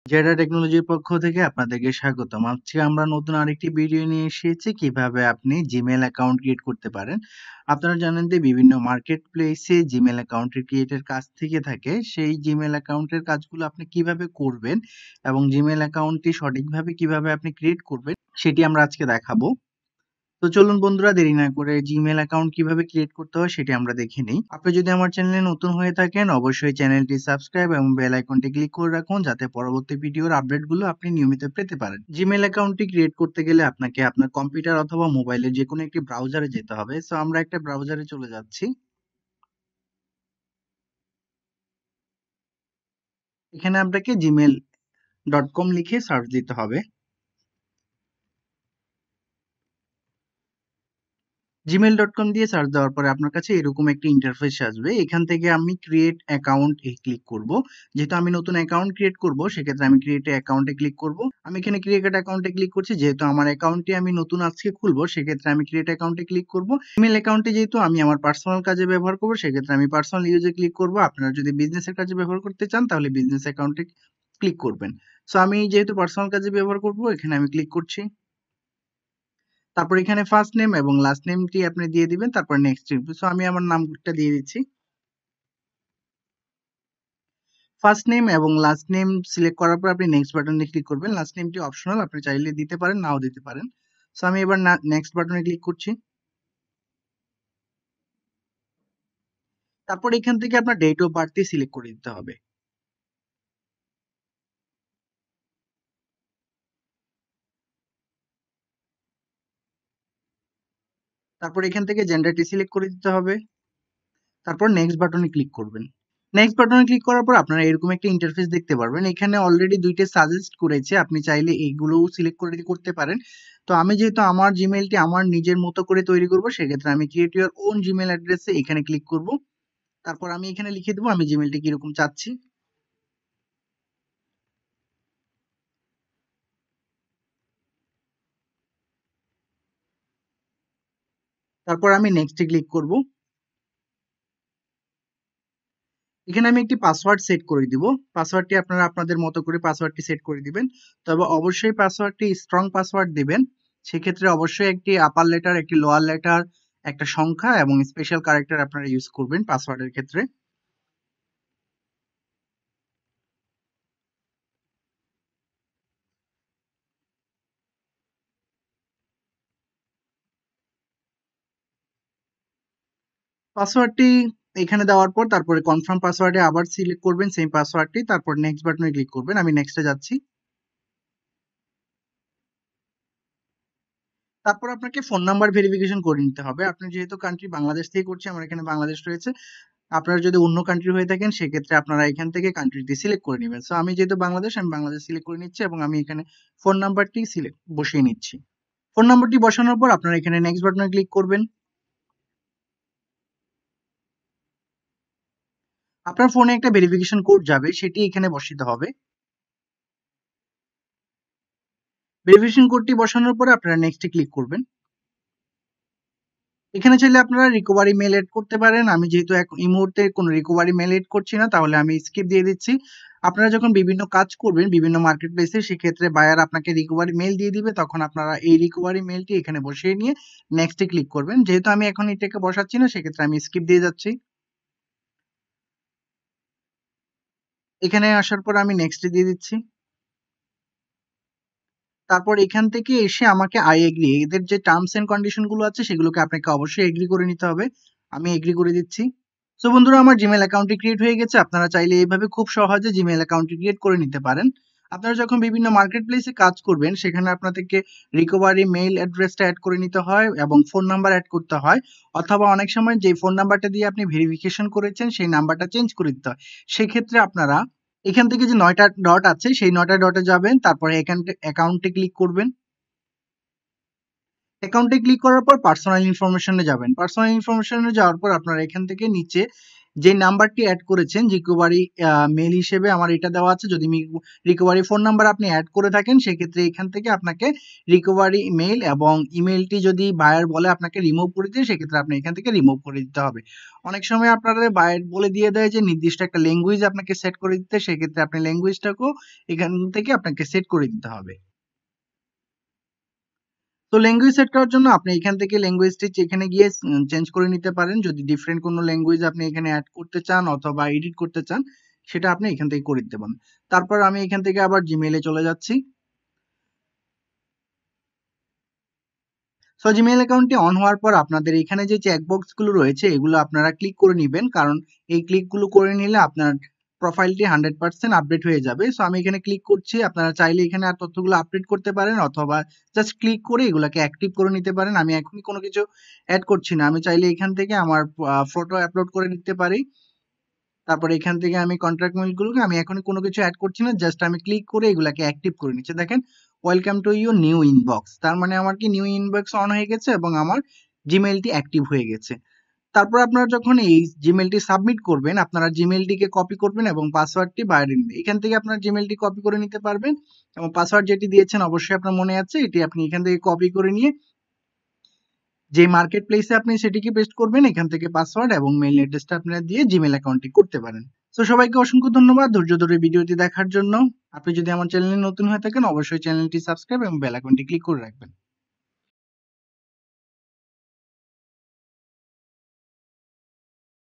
জেডা টেকনোলজির পক্ষ থেকে আপনাদেরকে স্বাগতম। আজকে আমরা নতুন আরেকটি ভিডিও নিয়ে এসেছি কিভাবে আপনি জিমেল অ্যাকাউন্ট ক্রিয়েট করতে পারেন। আপনারা জানেন যে বিভিন্ন মার্কেট প্লেসে জিমেল অ্যাকাউন্ট ক্রিয়েটের কাজ থেকে থাকে। সেই জিমেল অ্যাকাউন্টের কাজগুলো আপনি কিভাবে করবেন এবং জিমেল অ্যাকাউন্টটি সঠিকভাবে কিভাবে আপনি ক্রিয়েট করবেন সেটি আমরা আজকে দেখাবো। তো চলুন বন্ধুরা, দেরি না করে জিমেল অ্যাকাউন্ট কিভাবে ক্রিয়েট করতে হয় সেটি আমরা দেখে নিই। আপনি যদি আমার চ্যানেলে নতুন হয়ে থাকেন অবশ্যই চ্যানেলটি সাবস্ক্রাইব এবং বেল আইকনটি ক্লিক করে রাখুন যাতে পরবর্তী ভিডিওর আপডেটগুলো আপনি নিয়মিত পেতে পারেন। জিমেল অ্যাকাউন্টটি ক্রিয়েট করতে গেলে আপনাকে আপনার কম্পিউটার অথবা মোবাইলের যে কোনো একটি ব্রাউজারে যেতে হবে। সো আমরা একটা ব্রাউজারে চলে যাচ্ছি। এখানে আপনাকে gmail.com লিখে সার্চ দিতে হবে। gmail.com দিয়ে সার্চ দেওয়ার পরে আপনার কাছে এরকম একটি ইন্টারফেস আসবে। এখান থেকে আমি ক্রিয়েট অ্যাকাউন্ট ক্লিক করব। যেহেতু আমি নতুন অ্যাকাউন্ট ক্রিয়েট করব সেক্ষেত্রে আমি ক্রিয়েট অ্যাকাউন্টে ক্লিক করব। আমি এখানে ক্রিয়েট অ্যাকাউন্টে ক্লিক করছি, যেহেতু আমার অ্যাকাউন্টটি আমি নতুন আজকে খুলবো সেক্ষেত্রে আমি ক্রিয়েট অ্যাকাউন্টে ক্লিক করব। ইমেল অ্যাকাউন্টে যেহেতু আমি আমার পার্সোনাল কাজে ব্যবহার করব সেক্ষেত্রে আমি পার্সোনাল ইউজে ক্লিক করব। আপনারা যদি বিজনেসের কাজে ব্যবহার করতে চান তাহলে বিজনেস অ্যাকাউন্টে ক্লিক করবেন। সো আমি যেহেতু পার্সোনাল কাজে ব্যবহার করব এখানে আমি ক্লিক করছি। তারপর এখানে ফার্স্ট নেম এবং লাস্ট নেমটি আপনি দিয়ে দিবেন, তারপর নেক্সট। সো আমি আমার নামটা দিয়ে দিচ্ছি। ফার্স্ট নেম এবং লাস্ট নেম সিলেক্ট করার পর আপনি নেক্সট বাটনে ক্লিক করবেন। লাস্ট নেমটি অপশনাল, আপনি চাইলে দিতে পারেন নাও দিতে পারেন। সো আমি এবার নেক্সট বাটনে ক্লিক করছি। তারপর এখান থেকে আপনার ডেট অফ বার্থটি সিলেক্ট করে দিতে হবে। তারপর এখান থেকে জেন্ডারটি সিলেক্ট করে দিতে হবে। তারপর নেক্সট বাটনে ক্লিক করবেন। নেক্সট বাটনে ক্লিক করার পর আপনারা এরকম একটা ইন্টারফেস দেখতে পারবেন। এখানে অলরেডি দুইটা সাজেস্ট করেছে, আপনি চাইলে এইগুলোও সিলেক্ট করে করতে পারেন। তো আমি যেহেতু আমার জিমেইলটি আমার নিজের মতো করে তৈরি করব সেক্ষেত্রে আমি ক্রিয়েট ইউর ওন জিমেইল অ্যাড্রেসে এখানে ক্লিক করব। তারপর আমি এখানে লিখে দেবো আমি জিমেইলটি কিরকম চাচ্ছি। তারপর আমি নেক্সটে ক্লিক করব। এখানে আমি একটি পাসওয়ার্ড সেট করে দিব। পাসওয়ার্ডটি আপনারা আপনাদের মতো করে পাসওয়ার্ডটি সেট করে দিবেন। তবে অবশ্যই পাসওয়ার্ডটি স্ট্রং পাসওয়ার্ড দিবেন। সেক্ষেত্রে অবশ্যই একটি আপার লেটার, একটি লোয়ার লেটার, একটা সংখ্যা এবং স্পেশাল ক্যারেক্টার আপনারা ইউজ করবেন পাসওয়ার্ডের ক্ষেত্রে। পাসওয়ার্ডটি এখানে দেওয়ার পর তারপরে কনফার্ম পাসওয়ার্ডে আবার সিলেক্ট করবেন সেম পাসওয়ার্ডটি, তারপর নেক্সট বাটনে ক্লিক করবেন। আমি নেক্সটে যাচ্ছি। তারপর আপনাকে ফোন নাম্বার ভেরিফিকেশন করে নিতে হবে। আপনি যেহেতু কান্ট্রি বাংলাদেশ থেকে করছি, আমার এখানে বাংলাদেশ রয়েছে। আপনারা যদি অন্য কান্ট্রি হয়ে থাকেন সেক্ষেত্রে আপনারা এখান থেকে কান্ট্রিটি সিলেক্ট করে নেবেন। সো আমি যেহেতু বাংলাদেশ, আমি বাংলাদেশ সিলেক্ট করে নিচ্ছি এবং আমি এখানে ফোন নাম্বারটি সিলেক্ট বসিয়ে নিচ্ছি। ফোন নাম্বারটি বসানোর পর আপনারা এখানে নেক্সট বাটনে ক্লিক করবেন। আপনার ফোনে একটা ভেরিফিকেশন কোড যাবে, সেটি এখানে বসাতে হবে। ভেরিফিকেশন কোডটি বসানোর পরে আপনারা নেক্সটে ক্লিক করবেন। এখানে চাইলে আপনারা রিকভারি মেল এড করতে পারেন। আমি যেহেতু এই মুহূর্তে কোনো রিকভারি মেল এড করছি না তাহলে আমি স্কিপ দিয়ে দিচ্ছি। আপনারা যখন বিভিন্ন কাজ করবেন বিভিন্ন মার্কেট প্লেসে সেক্ষেত্রে বায়ার আপনাকে রিকভারি মেল দিয়ে দিবে, তখন আপনারা এই রিকভারি মেলটি এখানে বসিয়ে নিয়ে নেক্সটে ক্লিক করবেন। যেহেতু আমি এখন এটাকে বসাচ্ছি না সেক্ষেত্রে আমি স্কিপ দিয়ে যাচ্ছি। এখানে আসার পর আমি নেক্সটে দিয়ে দিচ্ছি। তারপর এখান থেকে এসে আমাকে আই এগ্রি, এদের যে টার্মস এন্ড কন্ডিশন গুলো আছে সেগুলোকে আপনাকে অবশ্যই এগ্রি করে নিতে হবে। আমি এগ্রি করে দিচ্ছি। সো বন্ধুরা, আমার জিমেল অ্যাকাউন্টটি ক্রিয়েট হয়ে গেছে। আপনারা চাইলে এইভাবে খুব সহজে জিমেল অ্যাকাউন্টটি ক্রিয়েট করে নিতে পারেন। আপনারা যখন বিভিন্ন মার্কেট প্লেসে কাজ করবেন সেখানে আপনাদেরকে রিকভারি মেইল অ্যাড্রেসটা অ্যাড করে নিতে হয় এবং ফোন নাম্বার অ্যাড করতে হয়, অথবা অনেক সময় যে ফোন নাম্বারটা দিয়ে আপনি ভেরিফিকেশন করেছেন সেই নাম্বারটা চেঞ্জ করে দিতে হয়। সেক্ষেত্রে আপনারা এখান থেকে যে ৯টা ডট আছে সেই ৯টা ডটে যাবেন, তারপরে এখানে অ্যাকাউন্টে ক্লিক করবেন। অ্যাকাউন্টে ক্লিক করার পর পার্সোনাল ইনফরমেশনে যাবেন। পার্সোনাল ইনফরমেশনে যাওয়ার পর আপনারা এখান থেকে নিচে যে নাম্বারটি অ্যাড করেছেন রিকভারি মেল হিসেবে আমার এটা দেওয়া আছে। যদি রিকভারি ফোন নাম্বার আপনি অ্যাড করে থাকেন সেক্ষেত্রে এখান থেকে আপনাকে রিকভারি মেল এবং ইমেলটি যদি বায়ার বলে আপনাকে রিমুভ করে দিতে সেক্ষেত্রে আপনি এখান থেকে রিমুভ করে দিতে হবে। অনেক সময় আপনাদের বায়ার বলে দিয়ে দেয় যে নির্দিষ্ট একটা ল্যাঙ্গুয়েজ আপনাকে সেট করে দিতে, সেক্ষেত্রে আপনি ল্যাঙ্গুয়েজটাকেও এখান থেকে আপনাকে সেট করে দিতে হবে। তো ল্যাঙ্গুয়েজ সেট করার জন্য আপনি এখান থেকে ল্যাঙ্গুয়েজটি এখানে গিয়ে চেঞ্জ করে নিতে পারেন। যদি ডিফারেন্ট কোনো ল্যাঙ্গুয়েজ আপনি এখানে অ্যাড করতে চান অথবা এডিট করতে চান সেটা আপনি এখান থেকে করে দিতে পারেন। তারপর আমি এখান থেকে আবার জিমেইলে চলে যাচ্ছি। সো জিমেইল অ্যাকাউন্টটি অন হওয়ার পর আপনাদের এখানে যে চেকবক্স গুলো রয়েছে এগুলো আপনারা ক্লিক করে নিবেন, কারণ এই ক্লিকগুলো করে নিলে আপনার প্রোফাইলটি 100% আপডেট হয়ে যাবে। সো আমি এখানে ক্লিক করছি। আপনারা চাইলে এখানে আর তথ্যগুলো আপডেট করতে পারেন অথবা জাস্ট ক্লিক করে এগুলাকে অ্যাক্টিভ করে নিতে পারেন। আমি এখনই কোনো কিছু অ্যাড করছি না। আমি চাইলে এখান থেকে আমার ফটো আপলোড করে দিতে পারি। তারপরে এখান থেকে আমি কন্ট্রাক্ট মেইলগুলোকে আমি এখনই কোনো কিছু অ্যাড করছি না। জাস্ট আমি ক্লিক করে এগুলাকে অ্যাক্টিভ করে নিচ্ছি। দেখেন welcome to your new inbox. তার মানে আমার কি নিউ ইনবক্স অন হয়ে গেছে এবং আমার জিমেইলটি অ্যাক্টিভ হয়ে গেছে। তারপর আপনারা যখন এই জিমেইলটি সাবমিট করবেন আপনারা জিমেইলটিকে কপি করবেন এবং পাসওয়ার্ডটি বাইরে নিন। এখান থেকে আপনার জিমেইলটি কপি করে নিতে পারবেন এবং পাসওয়ার্ড যেটি দিয়েছেন অবশ্যই আপনার মনে আছে, এটি আপনি এখান থেকে কপি করে নিয়ে যে মার্কেট প্লেসে আপনি সেটিকে পেস্ট করবেন, এখান থেকে পাসওয়ার্ড এবং মেইল অ্যাড্রেসটা আপনারা দিয়ে জিমেইল অ্যাকাউন্টটি করতে পারেন। তো সবাইকে অসংখ্য ধন্যবাদ ধৈর্য ধরে ভিডিওটি দেখার জন্য। আপনি যদি আমার চ্যানেলে নতুন হয়ে থাকেন অবশ্যই চ্যানেলটি সাবস্ক্রাইব এবং বেল আইকনটি ক্লিক করে রাখবেন।